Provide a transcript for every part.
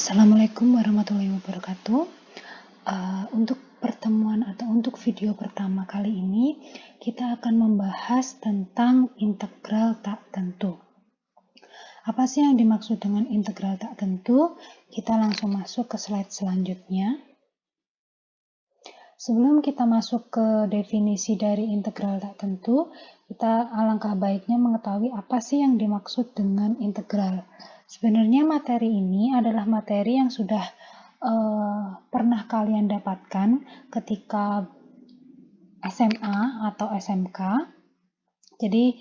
Assalamualaikum warahmatullahi wabarakatuh. Untuk pertemuan atau untuk video pertama kali ini, kita akan membahas tentang integral tak tentu. Apa sih yang dimaksud dengan integral tak tentu? Kita langsung masuk ke slide selanjutnya. Sebelum kita masuk ke definisi dari integral tak tentu, kita alangkah baiknya mengetahui apa sih yang dimaksud dengan integral. Sebenarnya materi ini adalah materi yang sudah pernah kalian dapatkan ketika SMA atau SMK. Jadi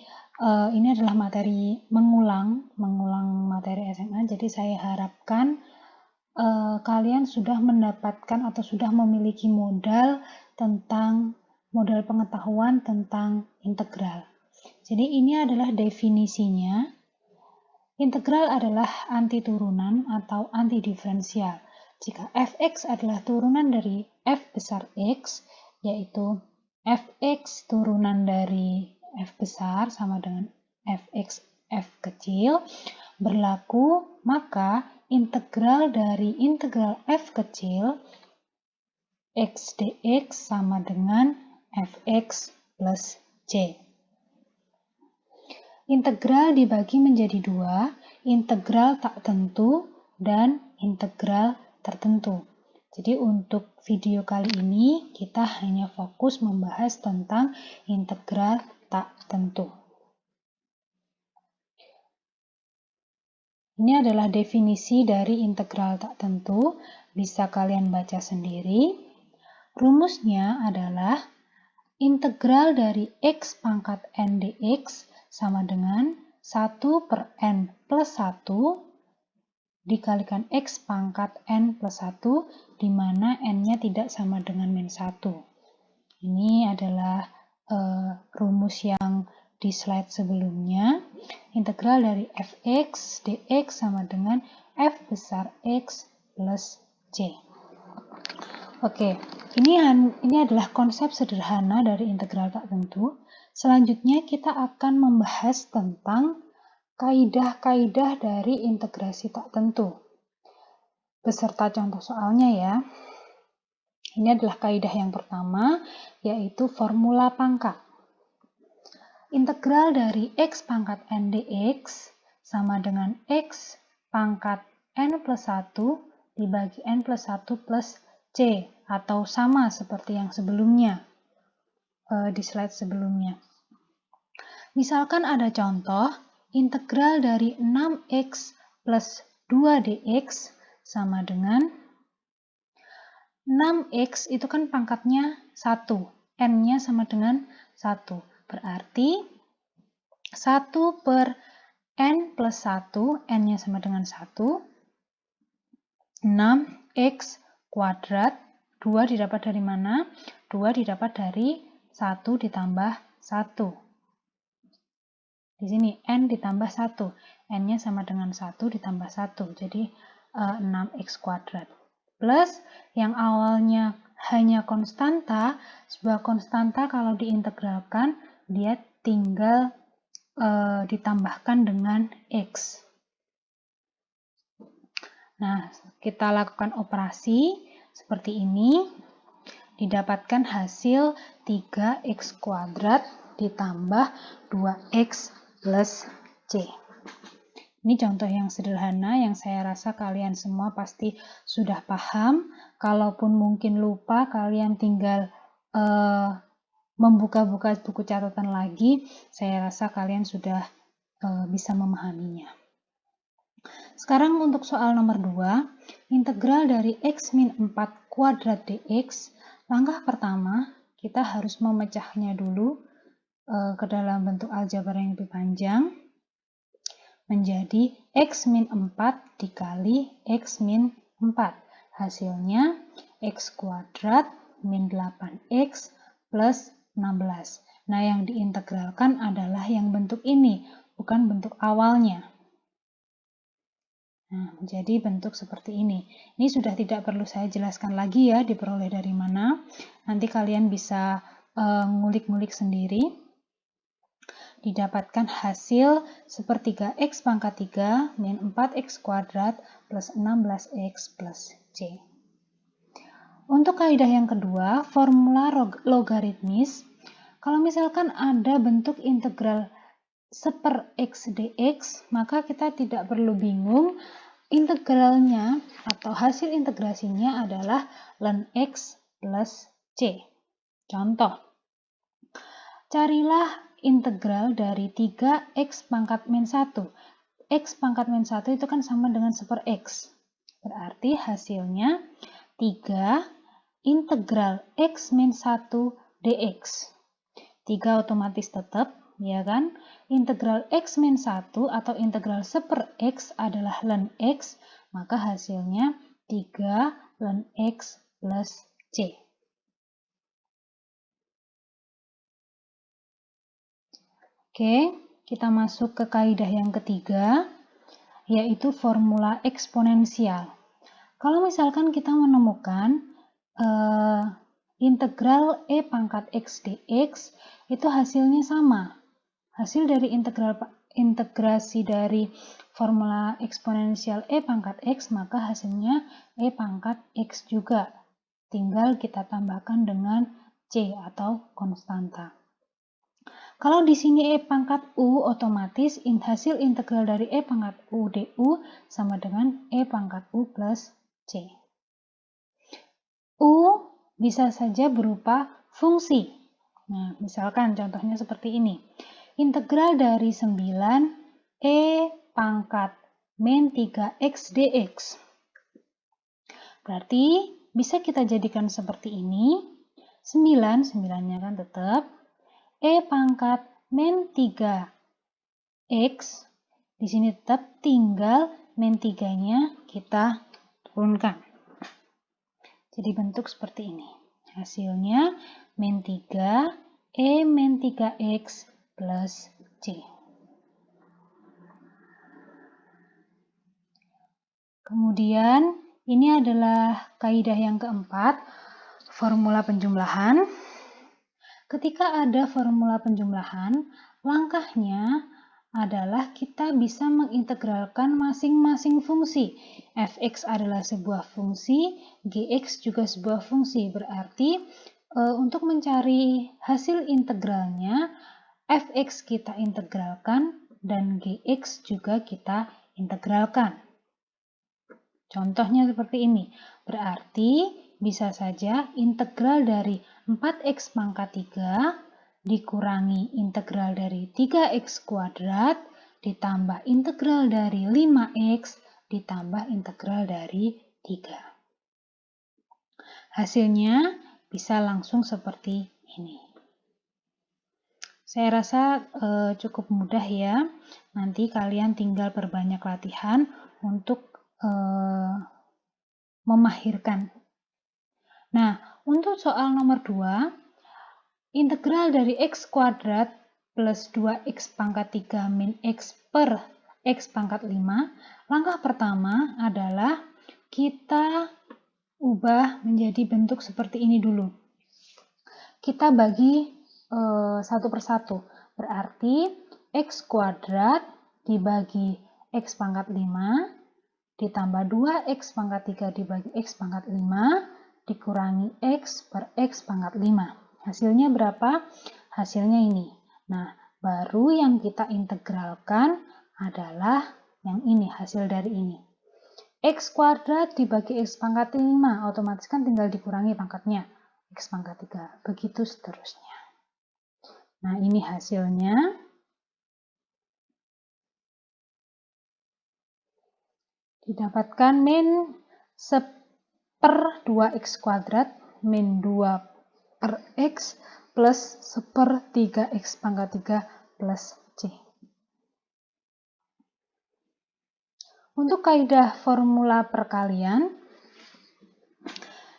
ini adalah materi mengulang materi SMA. Jadi saya harapkan kalian sudah mendapatkan atau sudah memiliki modal pengetahuan tentang integral. Jadi ini adalah definisinya. Integral adalah antiturunan atau antidiferensial. Jika fx adalah turunan dari f besar x, yaitu fx turunan dari f besar sama dengan fx f kecil, berlaku, maka integral dari integral f kecil x dx sama dengan fx plus c. Integral dibagi menjadi dua, integral tak tentu dan integral tertentu. Jadi untuk video kali ini kita hanya fokus membahas tentang integral tak tentu. Ini adalah definisi dari integral tak tentu, bisa kalian baca sendiri. Rumusnya adalah integral dari x pangkat n dx sama dengan 1 per n plus 1 dikalikan x pangkat n plus 1, di mana n-nya tidak sama dengan min 1. Ini adalah rumus yang di slide sebelumnya. Integral dari fx dx sama dengan f besar x plus c. Oke, ini adalah konsep sederhana dari integral tak tentu. Selanjutnya kita akan membahas tentang kaidah-kaidah dari integrasi tak tentu, beserta contoh soalnya ya. Ini adalah kaidah yang pertama, yaitu formula pangkat. Integral dari x pangkat n dx sama dengan x pangkat n plus 1 dibagi n plus 1 plus c, atau sama seperti yang sebelumnya, di slide sebelumnya. Misalkan ada contoh, integral dari 6x plus 2 dx sama dengan 6x itu kan pangkatnya 1, n-nya sama dengan 1. Berarti 1 per n plus 1, n-nya sama dengan 1, 6x kuadrat, 2 didapat dari mana? 2 didapat dari 1 ditambah 1. Di sini n ditambah 1, n-nya sama dengan 1 ditambah 1, jadi 6x kuadrat. Plus yang awalnya hanya konstanta, sebuah konstanta kalau diintegralkan, dia tinggal ditambahkan dengan x. Nah, kita lakukan operasi seperti ini, didapatkan hasil 3x kuadrat ditambah 2x plus c. Ini contoh yang sederhana yang saya rasa kalian semua pasti sudah paham. Kalaupun mungkin lupa, kalian tinggal membuka-buka buku catatan lagi. Saya rasa kalian sudah bisa memahaminya. Sekarang untuk soal nomor 2, integral dari x min 4 kuadrat dx. Langkah pertama, kita harus memecahnya dulu ke dalam bentuk aljabar yang lebih panjang, menjadi x min 4 dikali x min 4. Hasilnya x kuadrat min 8x plus 16. Nah, yang diintegralkan adalah yang bentuk ini, bukan bentuk awalnya. Nah, menjadi bentuk seperti ini. Ini sudah tidak perlu saya jelaskan lagi ya, diperoleh dari mana. Nanti kalian bisa ngulik-ngulik sendiri. didapatkan hasil sepertiga X pangkat 3 min 4X kuadrat plus 16X plus C. Untuk kaidah yang kedua, formula logaritmis. Kalau misalkan ada bentuk integral seper X dx, maka kita tidak perlu bingung. Integralnya atau hasil integrasinya adalah ln X plus C. Contoh, carilah integral dari 3X pangkat min 1. X pangkat min 1 itu kan sama dengan seper X. Berarti hasilnya 3 integral X min 1 dx. 3 otomatis tetap, ya kan? Integral X min 1 atau integral seper X adalah ln X, maka hasilnya 3 ln X plus C. Oke, kita masuk ke kaidah yang ketiga, yaitu formula eksponensial. Kalau misalkan kita menemukan integral E pangkat X dx, itu hasilnya sama. Hasil dari integrasi dari formula eksponensial E pangkat X, maka hasilnya E pangkat X juga. Tinggal kita tambahkan dengan C atau konstanta. Kalau di sini E pangkat U, otomatis hasil integral dari E pangkat U du sama dengan E pangkat U plus C. U bisa saja berupa fungsi. Nah, misalkan contohnya seperti ini. Integral dari 9 E pangkat min 3X dx. Berarti bisa kita jadikan seperti ini. 9-nya kan tetap. E pangkat min 3X, di sini tetap tinggal min 3-nya kita turunkan. Jadi bentuk seperti ini. Hasilnya min 3 E min 3X plus C. Kemudian ini adalah kaidah yang keempat, formula penjumlahan. Ketika ada formula penjumlahan, langkahnya adalah kita bisa mengintegralkan masing-masing fungsi. Fx adalah sebuah fungsi, gx juga sebuah fungsi. Berarti untuk mencari hasil integralnya, fx kita integralkan dan gx juga kita integralkan. Contohnya seperti ini. Berarti bisa saja integral dari 4x pangkat 3 dikurangi integral dari 3x kuadrat ditambah integral dari 5x ditambah integral dari 3. Hasilnya bisa langsung seperti ini. Saya rasa cukup mudah ya. Nanti kalian tinggal perbanyak latihan untuk memahirkan. Nah, untuk soal nomor 2, integral dari x kuadrat plus 2x pangkat 3 min x per x pangkat 5, langkah pertama adalah kita ubah menjadi bentuk seperti ini dulu. Kita bagi satu persatu, berarti x kuadrat dibagi x pangkat 5 ditambah 2x pangkat 3 dibagi x pangkat 5 dikurangi x per x pangkat 5. Hasilnya berapa? Hasilnya ini. Nah, baru yang kita integralkan adalah yang ini, hasil dari ini. X kuadrat dibagi x pangkat 5, otomatis kan tinggal dikurangi pangkatnya, x pangkat 3. Begitu seterusnya. Nah, ini hasilnya. Didapatkan min per 2x kuadrat min 2 per x plus seper 3x pangkat 3 plus c. Untuk kaidah formula perkalian,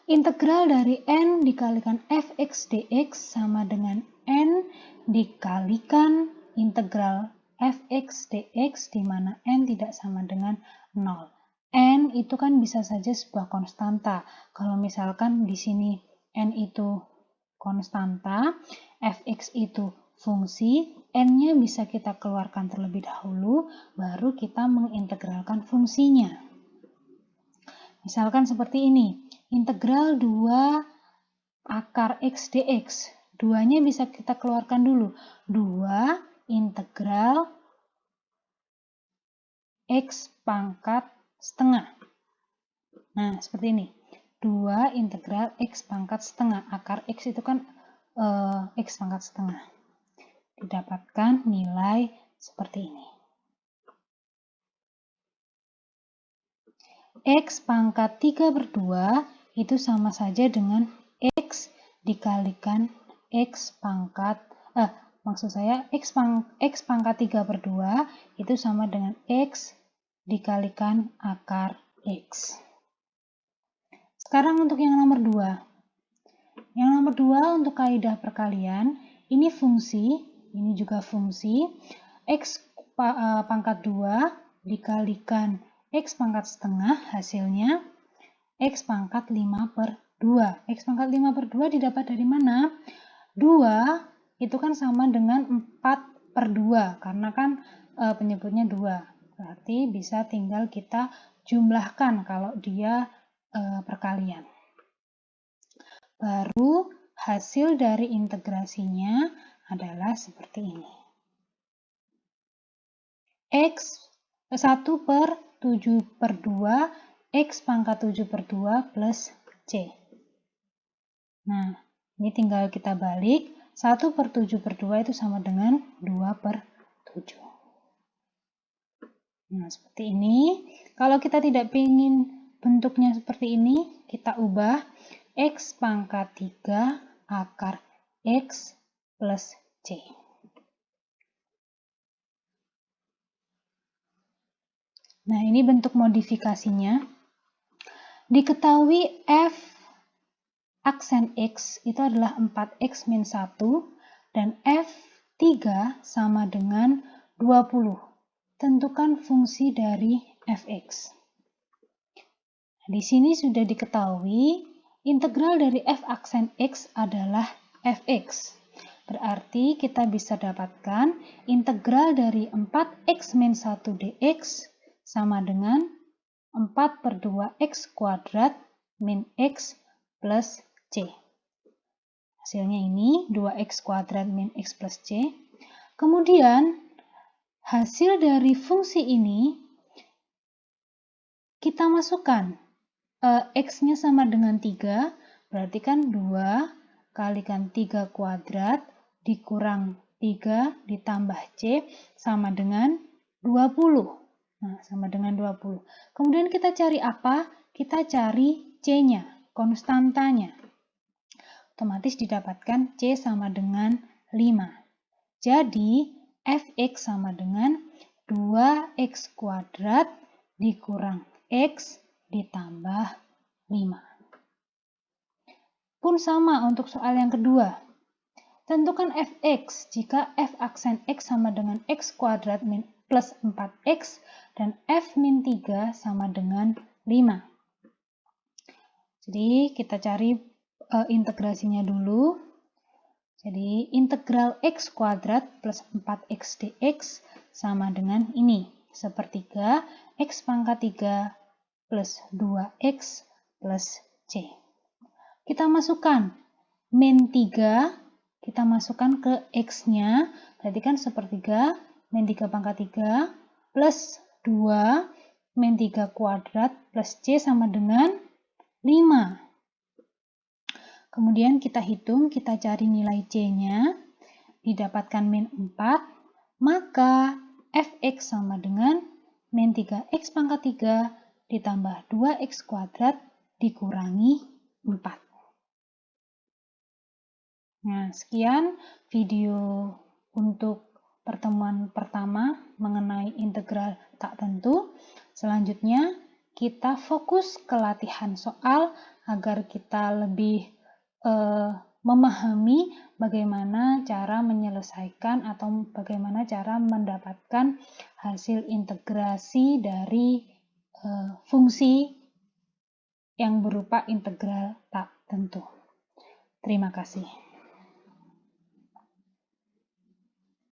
integral dari n dikalikan fx dx sama dengan n dikalikan integral fx dx di mana n tidak sama dengan 0. N itu kan bisa saja sebuah konstanta. Kalau misalkan di sini N itu konstanta, Fx itu fungsi, N-nya bisa kita keluarkan terlebih dahulu, baru kita mengintegralkan fungsinya. Misalkan seperti ini, integral 2 akar X dx. 2-nya bisa kita keluarkan dulu. 2 integral X pangkat setengah. Nah, seperti ini. 2 integral X pangkat setengah. Akar X itu kan X pangkat setengah. Didapatkan nilai seperti ini. X pangkat 3/2 itu sama saja dengan X dikalikan X pangkat, maksud saya X pangkat 3/2 itu sama dengan X dikalikan akar X. Sekarang untuk yang nomor 2. Yang nomor 2 untuk kaidah perkalian, ini fungsi, ini juga fungsi. X pangkat 2 dikalikan X pangkat setengah, hasilnya X pangkat 5/2. X pangkat 5/2 didapat dari mana? 2 itu kan sama dengan 4/2, karena kan penyebutnya 2. Berarti bisa tinggal kita jumlahkan kalau dia perkalian. Baru hasil dari integrasinya adalah seperti ini. X 1/7/2 X pangkat 7/2 plus C. Nah, ini tinggal kita balik. 1/7/2 itu sama dengan 2/7. Nah, seperti ini. Kalau kita tidak ingin bentuknya seperti ini, kita ubah X pangkat 3 akar X plus C. Nah, ini bentuk modifikasinya. Diketahui F aksen X itu adalah 4X min 1 dan F3 sama dengan 20. Tentukan fungsi dari Fx. Di sini sudah diketahui integral dari F aksen X adalah Fx. Berarti kita bisa dapatkan integral dari 4X min 1 dx sama dengan 4/2x kuadrat min x plus c. Hasilnya ini 2x kuadrat min x plus c. Kemudian hasil dari fungsi ini kita masukkan. X-nya sama dengan 3, berarti kan 2 kalikan 3 kuadrat dikurang 3 ditambah c sama dengan 20. Nah, sama dengan 20. Kemudian kita cari apa? Kita cari C-nya, konstantanya. Otomatis didapatkan C sama dengan 5. Jadi, Fx sama dengan 2x kuadrat dikurang x ditambah 5. Pun sama untuk soal yang kedua. Tentukan Fx jika F aksen X sama dengan x kuadrat min plus 4x dan F min 3 sama dengan 5. Jadi kita cari integrasinya dulu. Jadi integral x kuadrat plus 4x dx sama dengan ini. Sepertiga x pangkat 3 plus 2x plus c. Kita masukkan min 3. Kita masukkan ke X-nya, berarti kan sepertiga min 3 pangkat 3 plus 2 min 3 kuadrat plus C sama dengan 5. Kemudian kita hitung, kita cari nilai C-nya, didapatkan min 4, maka Fx sama dengan min 3x pangkat 3 ditambah 2x kuadrat dikurangi 4. Nah, sekian video untuk pertemuan pertama mengenai integral tak tentu. Selanjutnya, kita fokus ke latihan soal agar kita lebih memahami bagaimana cara menyelesaikan atau bagaimana cara mendapatkan hasil integrasi dari fungsi yang berupa integral tak tentu. Terima kasih.